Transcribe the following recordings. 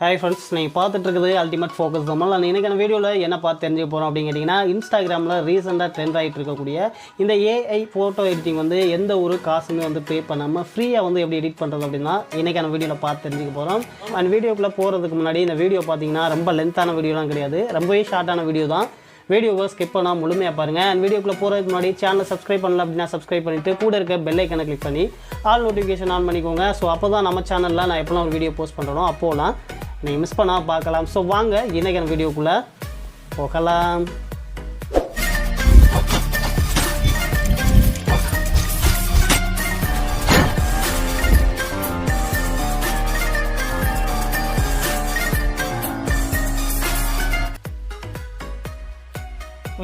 Hi friends, நீங்கள் பார்த்துட்டு இருக்குது அல்டிமேட் ஃபோக்கஸ் தமிழ். நான் இன்றைக்கான வீடியோவில் என்ன பார்த்து தெரிஞ்சுக்க போகிறோம் அப்படின்னு கேட்டிங்கன்னா, இன்ஸ்டாகிராமில் ரீசெண்டாக ட்ரெண்ட் ஆகிட்டு இருக்கக்கூடிய இந்த ஏஐ ஃபோட்டோ எடிட்டிங் வந்து எந்த ஒரு காசுமே வந்து பே பண்ணாமல் ஃப்ரீயாக வந்து எப்படி எடிட் பண்ணுறது அப்படின்னா இன்றைக்கான வீடியோவில் பார்த்து தெரிஞ்சுக்க போகிறோம். அண்ட் வீடியோக்குள்ளே போகிறதுக்கு முன்னாடி இந்த வீடியோ பார்த்தீங்கன்னா ரொம்ப லென்த்தான வீடியோலாம் கிடையாது, ரொம்பவே ஷார்ட்டான வீடியோ தான். வீடியோவை ஸ்கிப் பண்ணால் முழுமையாக பாருங்கள். அண்ட் வீடியோக்குள்ளே போகிறதுக்கு முன்னாடி சேனலை சப்ஸ்கிரைப் பண்ணல அப்படின்னா சப்ஸ்கிரைப் பண்ணிவிட்டு கூட இருக்க பெல் ஐக்கனை கிளிக் பண்ணி ஆல் நோட்டிஃபிகேஷன் ஆன் பண்ணிக்கோங்க. ஸோ அப்போ தான் நம்ம சேனலில் நான் எப்போலாம் ஒரு வீடியோ போஸ்ட் பண்ணுறோம் அப்போலாம் நீங்கள் மிஸ் பண்ணால் பார்க்கலாம். ஸோ வாங்க இன்றைக்கான வீடியோக்குள்ளே போகலாம்.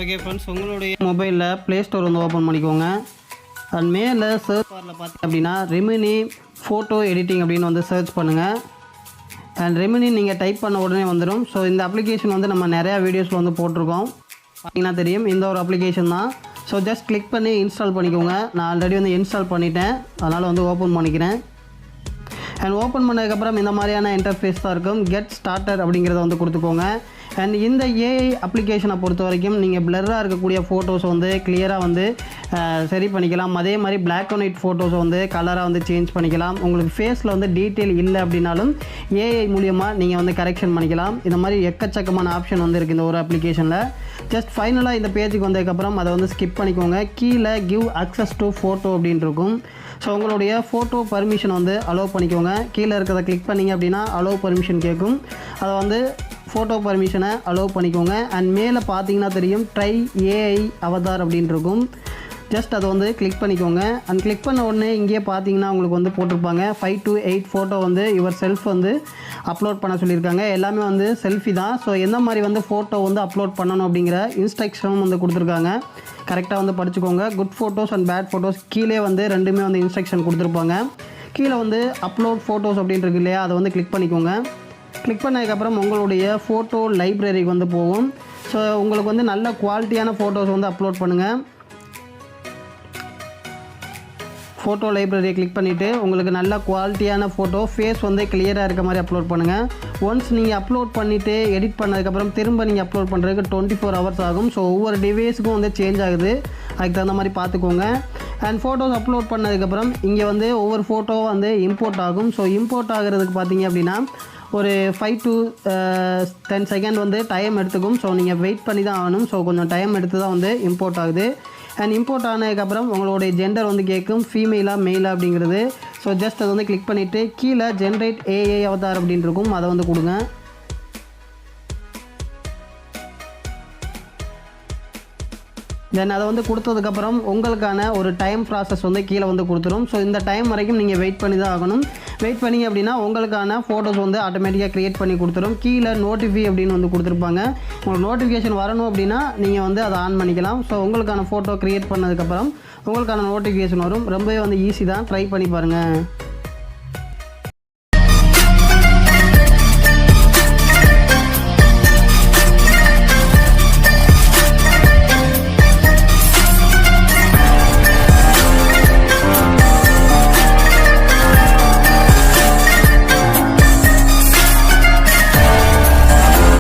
ஓகே ஃப்ரெண்ட்ஸ், உங்களுடைய மொபைலில் ப்ளே ஸ்டோர் வந்து ஓப்பன் பண்ணிக்கோங்க. அண்ட் மேலே சர்ச் பாரில் பார்த்தீங்க அப்படின்னா ரெமினி ஃபோட்டோ எடிட்டிங் அப்படின்னு வந்து சர்ச் பண்ணுங்கள். அண்ட் ரெமினி நீங்கள் டைப் பண்ண உடனே வந்துடும். ஸோ இந்த அப்ளிகேஷன் வந்து நம்ம நிறையா வீடியோஸில் வந்து போட்டிருக்கோம், பார்த்தீங்கன்னா தெரியும். இந்த ஒரு அப்ளிகேஷன் தான். ஸோ ஜஸ்ட் கிளிக் பண்ணி இன்ஸ்டால் பண்ணிக்கோங்க. நான் ஆல்ரெடி வந்து இன்ஸ்டால் பண்ணிட்டேன், அதனால் வந்து ஓப்பன் பண்ணிக்கிறேன். அண்ட் ஓப்பன் பண்ணதுக்கப்புறம் இந்த மாதிரியான இன்டர்ஃபேஸ் தான் இருக்கும். கெட் ஸ்டார்டர் அப்படிங்கிறத வந்து கொடுத்துக்கோங்க. அண்ட் இந்த ஏஐ அப்ளிகேஷனை பொறுத்த வரைக்கும் நீங்கள் பிளராக இருக்கக்கூடிய ஃபோட்டோஸை வந்து கிளியராக வந்து சரி பண்ணிக்கலாம். அதே மாதிரி பிளாக் அண்ட் ஒயிட் ஃபோட்டோஸை வந்து கலராக வந்து சேஞ்ச் பண்ணிக்கலாம். உங்களுக்கு ஃபேஸில் வந்து டீட்டெயில் இல்லை அப்படின்னாலும் ஏஐ மூலியமாக நீங்கள் வந்து கரெக்ஷன் பண்ணிக்கலாம். இந்த மாதிரி எக்கச்சக்கமான ஆப்ஷன் வந்து இருக்குது இந்த ஒரு அப்ளிகேஷனில். ஜஸ்ட் ஃபைனலாக இந்த பேஜுக்கு வந்ததுக்கப்புறம் அதை வந்து ஸ்கிப் பண்ணிக்கோங்க. கீழே கிவ் அக்சஸ் டு ஃபோட்டோ அப்படின்னு இருக்கும். ஸோ உங்களுடைய ஃபோட்டோ பர்மிஷன் வந்து அலோவ் பண்ணிக்கோங்க. கீழே இருக்கிறத கிளிக் பண்ணிங்க அப்படின்னா அலோவ் பர்மிஷன் கேட்கும். அதை வந்து ஃபோட்டோ பர்மிஷனை அலோவ் பண்ணிக்கோங்க. அண்ட் மேலே பார்த்தீங்கன்னா தெரியும் ட்ரை ஏஐ அவதார் அப்படின்னு இருக்கும். ஜஸ்ட் அதை வந்து கிளிக் பண்ணிக்கோங்க. அண்ட் கிளிக் பண்ண உடனே இங்கேயே பார்த்தீங்கன்னா உங்களுக்கு வந்து போட்டிருப்பாங்க 5 to 8 ஃபோட்டோ வந்து யுவர் செல்ஃப் வந்து அப்லோட் பண்ண சொல்லியிருக்காங்க. எல்லாமே வந்து செல்ஃபி தான். ஸோ எந்த மாதிரி வந்து ஃபோட்டோ வந்து அப்லோட் பண்ணணும் அப்படிங்கிற இன்ஸ்ட்ரக்ஷனும் வந்து கொடுத்துருக்காங்க. கரெக்டாக வந்து படிச்சுக்கோங்க. Good photos and bad photos கீழே வந்து ரெண்டுமே வந்து இன்ஸ்ட்ரக்ஷன் கொடுத்துருப்பாங்க. கீழே வந்து அப்லோட் ஃபோட்டோஸ் அப்படின்ட்டு இருக்கு இல்லையா, அதை வந்து கிளிக் பண்ணிக்கோங்க. கிளிக் பண்ணதுக்கப்புறம் உங்களுடைய ஃபோட்டோ லைப்ரரிக்கு வந்து போகும். ஸோ உங்களுக்கு வந்து நல்ல குவாலிட்டியான ஃபோட்டோஸ் வந்து அப்லோட் பண்ணுங்கள். ஃபோட்டோ லைப்ரரியை கிளிக் பண்ணிவிட்டு உங்களுக்கு நல்ல குவாலிட்டியான ஃபோட்டோ ஃபேஸ் வந்து கிளியராக இருக்க மாதிரி அப்லோட் பண்ணுங்கள். ஒன்ஸ் நீங்கள் அப்லோட் பண்ணிவிட்டு எடிட் பண்ணதுக்கப்புறம் திரும்ப நீங்கள் அப்லோட் பண்ணுறதுக்கு 24 hours ஆகும். ஸோ ஒவ்வொரு டிவைஸுக்கும் வந்து சேஞ்ச் ஆகுது, அதுக்கு தகுந்த மாதிரி பார்த்துக்கோங்க. அண்ட் ஃபோட்டோஸ் அப்லோட் பண்ணதுக்கப்புறம் இங்கே வந்து ஒவ்வொரு ஃபோட்டோ வந்து இம்போர்ட் ஆகும். ஸோ இம்போர்ட் ஆகிறதுக்கு பார்த்தீங்க அப்படின்னா ஒரு 5 to 10 செகண்ட் வந்து டைம் எடுத்துக்கும். ஸோ நீங்கள் வெயிட் பண்ணி தான் ஆகணும். ஸோ கொஞ்சம் டைம் எடுத்து தான் வந்து இம்போர்ட் ஆகுது. அண்ட் இம்போர்ட் ஆனதுக்கப்புறம் உங்களுடைய ஜெண்டர் வந்து கேட்கும், ஃபீமேலா மெயிலா அப்படிங்கிறது. ஸோ ஜஸ்ட் அதை வந்து கிளிக் பண்ணிவிட்டு கீழே ஜென்ரேட் ஏஐ அவதார் அப்படின்னு இருக்கும், அதை வந்து கொடுங்க. தென் அதை வந்து கொடுத்ததுக்கப்புறம் உங்களுக்கான ஒரு டைம் ப்ராசஸ் வந்து கீழே வந்து கொடுத்துரும். ஸோ இந்த டைம் வரைக்கும் நீங்கள் வெயிட் பண்ணி தான் ஆகணும். வெயிட் பண்ணிங்க அப்படின்னா உங்களுக்கான ஃபோட்டோஸ் வந்து ஆட்டோமேட்டிக்காக க்ரியேட் பண்ணி கொடுத்துரும். கீழே நோட்டிஃபை அப்படின்னு வந்து கொடுத்துருப்பாங்க. உங்களுக்கு நோட்டிஃபிகேஷன் வரணும் அப்படின்னா நீங்கள் வந்து அதை ஆன் பண்ணிக்கலாம். ஸோ உங்களுக்கான ஃபோட்டோ க்ரியேட் பண்ணதுக்கப்புறம் உங்களுக்கான நோட்டிஃபிகேஷன் வரும். ரொம்பவே வந்து ஈஸி தான், ட்ரை பண்ணி பாருங்கள்.